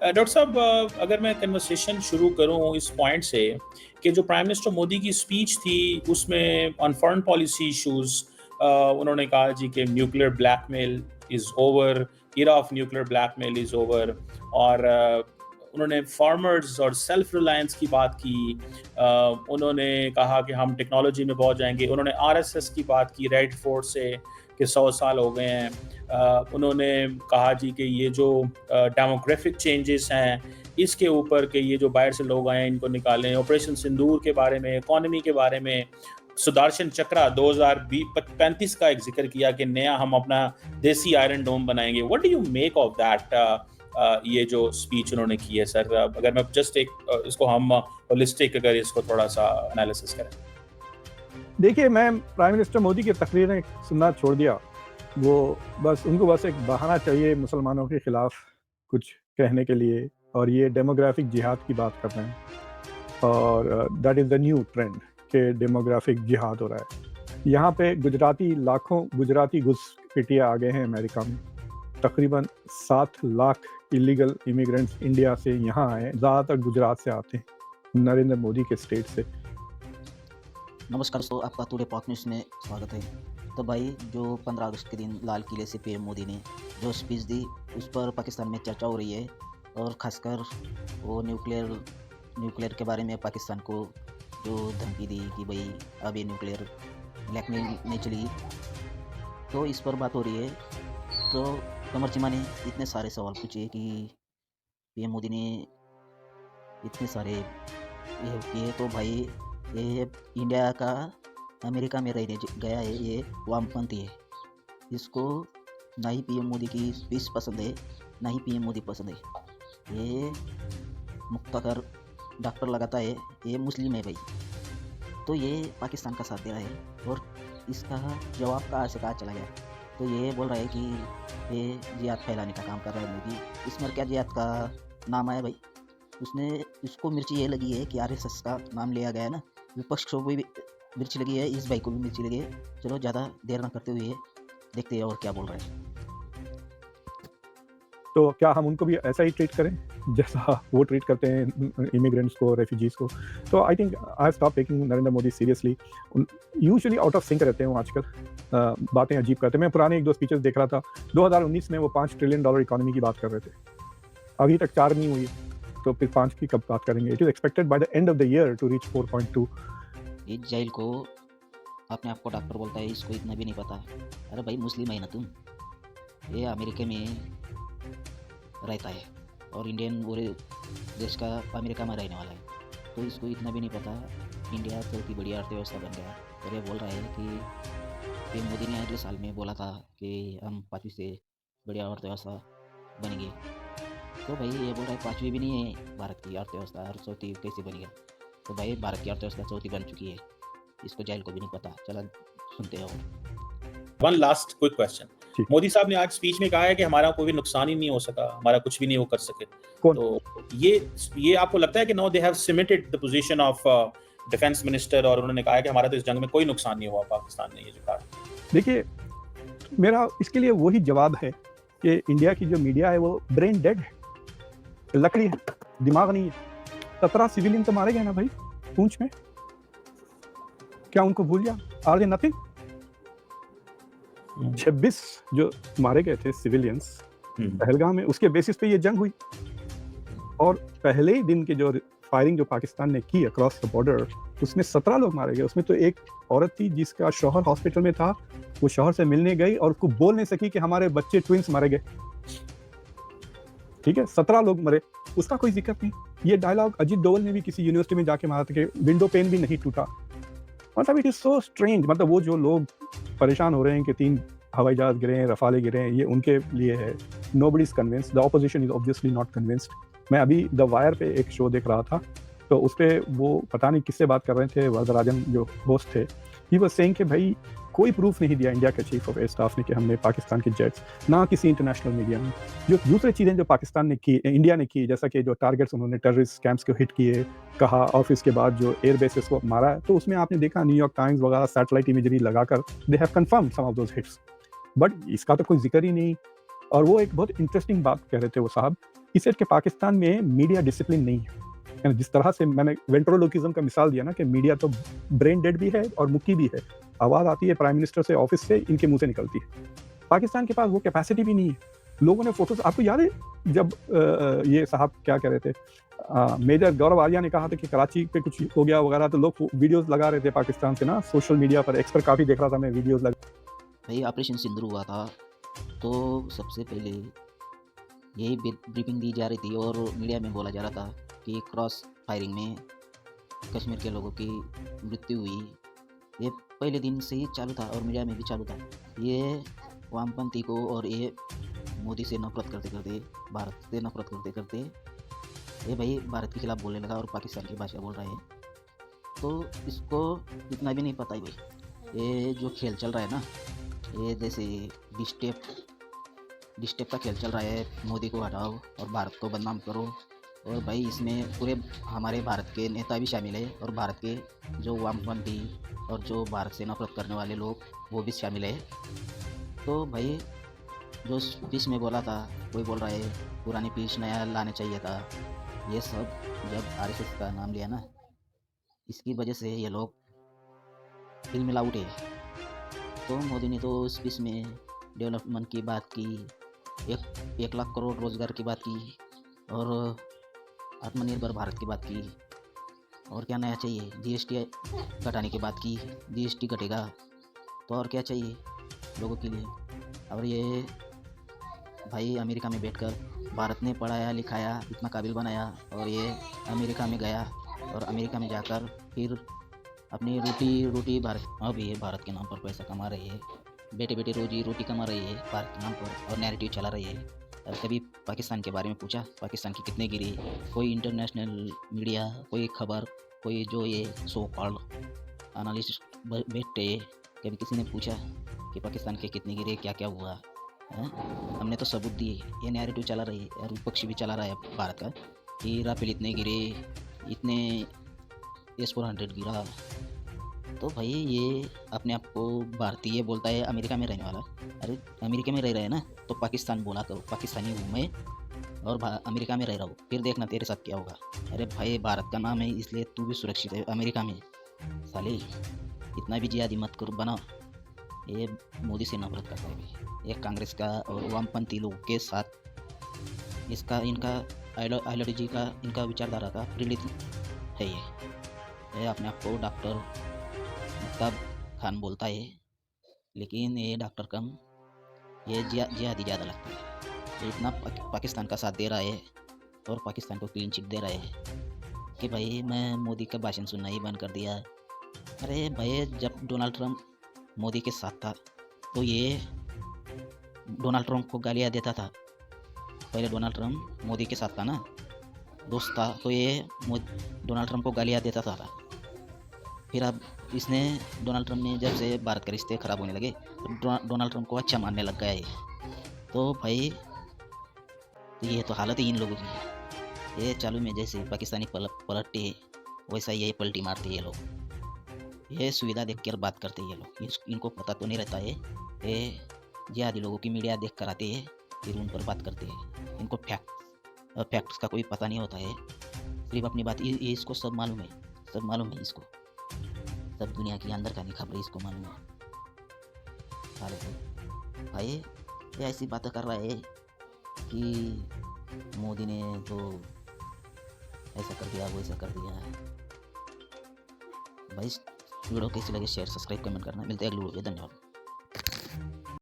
Doctor साहब, अगर मैं कन्वर्सेशन शुरू करूं इस पॉइंट से कि जो प्राइम मिनिस्टर मोदी की स्पीच थी उसमें ऑन फॉरेन पॉलिसी इश्यूज उन्होंने कहा जी कि nuclear blackmail is over, era of nuclear blackmail is over, और उन्होंने फार्मर्स और सेल्फ रिलायंस की बात की। उन्होंने कहा कि हम टेक्नोलॉजी में पहुंच जाएंगे। उन्होंने आरएसएस की बात की, रेड फोर्ट से कि 100 साल हो गए हैं। उन्होंने कहा जी कि ये जो डेमोग्राफिक चेंजेस हैं इसके ऊपर कि ये जो बाहर से लोग आए हैं इनको निकालें। ऑपरेशन सिंदूर के बारे में, इकोनॉमी के बारे में, सुदर्शन चक्रा 2035 का एक जिक्र किया कि नया हम अपना देसी आयरन डोम बनाएंगे। What do you make of that? ये जो स्पीच उन्होंने की है सर, अगर मैं जस्ट एक इसको हम होलिस्टिक अगर इसको थोड़ा सा एनालिसिस करें। देखिए, मैं प्राइम मिनिस्टर मोदी की तकरीरें सुनना छोड़ दिया। वो उनको बस एक बहाना चाहिए मुसलमानों के खिलाफ कुछ कहने के लिए, और ये डेमोग्राफिक जिहाद की बात कर रहे हैं, और that is the new trend कि डेमोग्राफिक जिहाद हो रहा है। यहाँ पे लाखों गुजराती घुसपैठिया आ गए हैं अमेरिका में। तकरीबन 7 लाख इलीगल इमिग्रेंट्स इंडिया से यहाँ आए, ज़्यादातर गुजरात से आते हैं, नरेंद्र मोदी के स्टेट से। नमस्कार दोस्तों, आपका टुडे पॉप न्यूज़ में स्वागत है। तो भाई, जो 15 अगस्त के दिन लाल किले से पीएम मोदी ने जो स्पीच दी उस पर पाकिस्तान में चर्चा हो रही है, और ख़ासकर वो न्यूक्लियर के बारे में पाकिस्तान को जो धमकी दी कि भाई अब ये न्यूक्लियर ब्लैकमेल नहीं चली, तो इस पर बात हो रही है। तो कमर चीमा ने इतने सारे सवाल पूछे कि पीएम मोदी ने इतने सारे ये किए, तो भाई ये इंडिया का अमेरिका में रहने गया है, ये वामपंथी है। इसको ना ही पीएम मोदी की स्पीच पसंद है, ना ही पीएम मोदी पसंद है। ये मुख्तार डॉक्टर लगाता है, ये मुस्लिम है भाई। तो ये पाकिस्तान का साथ दे रहा है, और इसका जवाब कहाँ से कहाँ चला गया। तो ये बोल रहा है कि ये जिहाद फैलाने का काम कर रहा है मोदी। इसमें क्या जिहाद का नाम आया भाई? उसको मिर्ची ये लगी है कि आरएसएस का नाम लिया गया है ना, विपक्ष को भी मिर्ची लगी है, इस भाई को भी मिर्ची लगी है। चलो ज़्यादा देर ना करते हुए देखते हैं और क्या बोल रहे हैं। तो क्या हम उनको भी ऐसा ही ट्रीट करें जैसा वो ट्रीट करते हैं इमिग्रेंट्स को, रेफ्यूजीज़ को? तो I think I stop taking Narendra Modi seriously. Usually out of sync रहते हैं वो आजकल, बातें अजीब करते हैं। मैं पुराने 1-2 स्पीचेस देख रहा था, 2019 में वो $5 ट्रिलियन इकोनॉमी की बात कर रहे थे, अभी तक 4 नहीं हुई, तो फिर 5 की कब बात करेंगे? It is expected by the end of the year to reach 4.2। इस जाहिल को अपने आप को डॉक्टर बोलता है, इसको इतना भी नहीं पता। अरे भाई, मुस्लिम है ना तुम? ये अमेरिका में रहता है और इंडियन पूरे देश का अमेरिका में रहने वाला है, तो इसको इतना भी नहीं पता इंडिया चौथी बड़ी अर्थव्यवस्था बन गया। और ये बोल रहा है कि पीएम मोदी ने अगले साल में बोला था कि हम 5वीं से बड़ी अर्थव्यवस्था बनेंगे। तो भाई ये बोल रहा है 5वीं भी नहीं है भारत की अर्थव्यवस्था, और चौथी कैसे बनी है? तो भाई भारत की अर्थव्यवस्था चौथी बन चुकी है, इसको जाहिल को भी नहीं पता। चलो सुनते हैं। One last quick question. Modi साहब ने आज स्पीच में कहा है कि हमारा कोई भी नुकसान ही नहीं हो सका, हमारा कुछ भी नहीं वो कर सके। तो ये आपको लगता है कि no they have cemented the position of defence minister, और उन्होंने कहा है कि हमारा तो इस जंग में कोई नुकसान नहीं हुआ पाकिस्तान ने, ये जो कहा? देखिए, मेरा इसके लिए वही जवाब है कि इंडिया की जो मीडिया है वो ब्रेन डेड है, लकड़ी है, दिमाग नहीं है। 17 सिविलियन तो मारे गए ना भाई पूंछ में, क्या उनको भूल गया? Are they nothing? 26 जो मारे गए थे सिविलियंस पहलगाम में, उसके बेसिस पे ये जंग हुई। और पहले ही दिन के जो फायरिंग जो पाकिस्तान ने की अक्रॉस द बॉर्डर, उसमें 17 लोग मारे गए। उसमें तो एक औरत थी जिसका शौहर हॉस्पिटल में था, वो शौहर से मिलने गई और उसको बोल नहीं सकी कि हमारे बच्चे ट्विंस मारे गए। ठीक है, 17 लोग मरे, उसका कोई जिक्र नहीं। ये डायलॉग अजीत डोवल ने भी किसी यूनिवर्सिटी में जाके मारा था कि विंडो पेन भी नहीं टूटा। मतलब इट इज सो स्ट्रेंज। मतलब वो जो लोग परेशान हो रहे हैं कि 3 हवाई जहाज गिरे हैं, रफाले गिरे हैं, ये उनके लिए है। Nobody is convinced, the opposition is obviously not convinced. मैं अभी द वायर पे एक शो देख रहा था, तो उस पर वो पता नहीं किससे बात कर रहे थे, वरदराजन जो होस्ट थे, ही वाज सेइंग कि भाई कोई प्रूफ नहीं दिया इंडिया के चीफ ऑफ एयर स्टाफ ने कि हमने पाकिस्तान के जेट्स, ना किसी इंटरनेशनल मीडिया में। जो दूसरी चीज़ें जो पाकिस्तान ने की, इंडिया ने की, जैसा कि जो टारगेट्स उन्होंने टेररिस्ट कैंप्स को हिट किए, कहा, और फिर उसके बाद जो एयर बेसिस को मारा, तो उसमें आपने देखा न्यूयॉर्क टाइम्स वगैरह सैटेलाइट इमेजरी लगाकर they have confirmed some of those hits. But इसका तो कोई जिक्र ही नहीं। और वो एक बहुत इंटरेस्टिंग बात कह रहे थे वो साहब, he said कि पाकिस्तान में मीडिया डिसिप्लिन नहीं है। यानी जिस तरह से मैंने वेंट्रोलोकिज्म का मिसाल दिया ना कि मीडिया तो ब्रेन डेड भी है और मुक्की भी है। आवाज़ आती है प्राइम मिनिस्टर से, ऑफिस से, इनके मुंह से निकलती है। पाकिस्तान के पास वो कैपेसिटी भी नहीं है। लोगों ने फोटोज, आपको याद है जब ये साहब क्या कह रहे थे, मेजर गौरव आर्या ने कहा था कि कराची पे कुछ हो गया वगैरह, तो लोग वीडियोस लगा रहे थे पाकिस्तान से ना सोशल मीडिया पर। एक्स पर काफ़ी देख रहा था मैं वीडियोस लगा। भाई ऑपरेशन सिंदूर हुआ था तो सबसे पहले यही ब्रीफिंग दी जा रही थी और मीडिया में बोला जा रहा था कि क्रॉस फायरिंग में कश्मीर के लोगों की मृत्यु हुई। ये पहले दिन से ही चालू था और मीडिया में भी चालू था। ये वामपंथी को और ये मोदी से नफरत करते करते, भारत से नफरत करते करते ये भाई भारत के खिलाफ बोलने लगा और पाकिस्तान की भाषा बोल रहा है। तो इसको इतना भी नहीं पता है भाई, ये जो खेल चल रहा है ना, ये जैसे डिस्टेप का खेल चल रहा है। मोदी को हटाओ और भारत को बदनाम करो। और भाई इसमें पूरे हमारे भारत के नेता भी शामिल है और भारत के जो वामपंथी और जो भारत से नफरत करने वाले लोग वो भी शामिल है। तो भाई जो पीस में बोला था, कोई बोल रहा है पुरानी पीस नया लाना चाहिए था। ये सब जब आरएसएस का नाम लिया ना, इसकी वजह से ये लोग दिल मिला उठे। तो मोदी ने तो स्पीच में डेवलपमेंट की बात की, 1 लाख करोड़ रोजगार की बात की और आत्मनिर्भर भारत की बात की। और क्या नया चाहिए, जीएसटी घटाने की बात की। जीएसटी घटेगा तो और क्या चाहिए लोगों के लिए। और ये भाई अमेरिका में बैठकर भारत ने पढ़ाया लिखाया, इतना काबिल बनाया और ये अमेरिका में गया और अमेरिका में जाकर फिर अपनी रोटी भारत, अब ये भारत के नाम पर पैसा कमा रही है, बेटे बेटे रोजी रोटी कमा रही है भारत के नाम पर और नैरेटिव चला रही है। और कभी पाकिस्तान के बारे में पूछा, पाकिस्तान की कितने गिरी, कोई इंटरनेशनल मीडिया, कोई खबर, कोई जो ये सो कॉल्ड एनालिस्ट बैठे, कभी किसी ने पूछा कि पाकिस्तान के कितने गिरे, क्या क्या हुआ है? हमने तो सबूत दिए। ये नैरेटिव चला रही है और विपक्षी भी चला रहा है भारत का कि राफेल इतने गिरे, इतने S-400 गिरा। तो भाई ये अपने आप को भारतीय बोलता है, अमेरिका में रहने वाला। अरे अमेरिका में रह रहे हैं ना, तो पाकिस्तान बोला करो, पाकिस्तानी हूँ मैं और अमेरिका में रह रहा हूँ, फिर देखना तेरे साथ क्या होगा। अरे भाई भारत का नाम है इसलिए तू भी सुरक्षित है अमेरिका में। साले इतना भी जिहादी मत कर बना। ये मोदी से नफरत करता है। ये कांग्रेस का और वामपंथी लोगों के साथ इनका आइडियोलॉजी का, इनका विचारधारा का प्रेरित है। ये अपने आप को डॉक्टर मुफ्ताब खान बोलता है, लेकिन ये डॉक्टर कम, ये जिहादी ज़्यादा लगता है। ये इतना पाकिस्तान का साथ दे रहा है और पाकिस्तान को क्लीन चिट दे रहा है कि भाई मैं मोदी का भाषण सुनना ही बंद कर दिया। अरे भाई जब डोनाल्ड ट्रंप मोदी के साथ था तो ये डोनाल्ड ट्रंप को गालियाँ देता था। पहले डोनाल्ड ट्रंप मोदी के साथ था ना, दोस्त था, तो ये डोनाल्ड ट्रंप को गालियाँ देता था। फिर अब डोनाल्ड ट्रंप ने जब से भारत के रिश्ते ख़राब होने लगे तो डोनाल्ड ट्रंप को अच्छा मानने लग गया है। तो भाई तो ये तो हालत ही इन लोगों की है। ये चालू में जैसे पाकिस्तानी पलटते वैसा ये पलटी मारते ये लोग। ये सुविधा देख कर बात करते ये लोग, इनको पता तो नहीं रहता है। ये जिहादी लोगों की मीडिया देख कर आते हैं फिर उन पर बात करते हैं। इनको फैक्ट्स का कोई पता नहीं होता है, सिर्फ अपनी बात। ये इसको सब मालूम है, सब मालूम है इसको, सब दुनिया की अंदर का नहीं खबर इसको मालूम है। भाई ये ऐसी बातें कर रहा है कि मोदी ने तो ऐसा कर दिया, वो ऐसा कर दिया। भाई वीडियो कैसी लगी शेयर सब्सक्राइब कमेंट करना। मिलते हैं अगली वीडियो। धन्यवाद।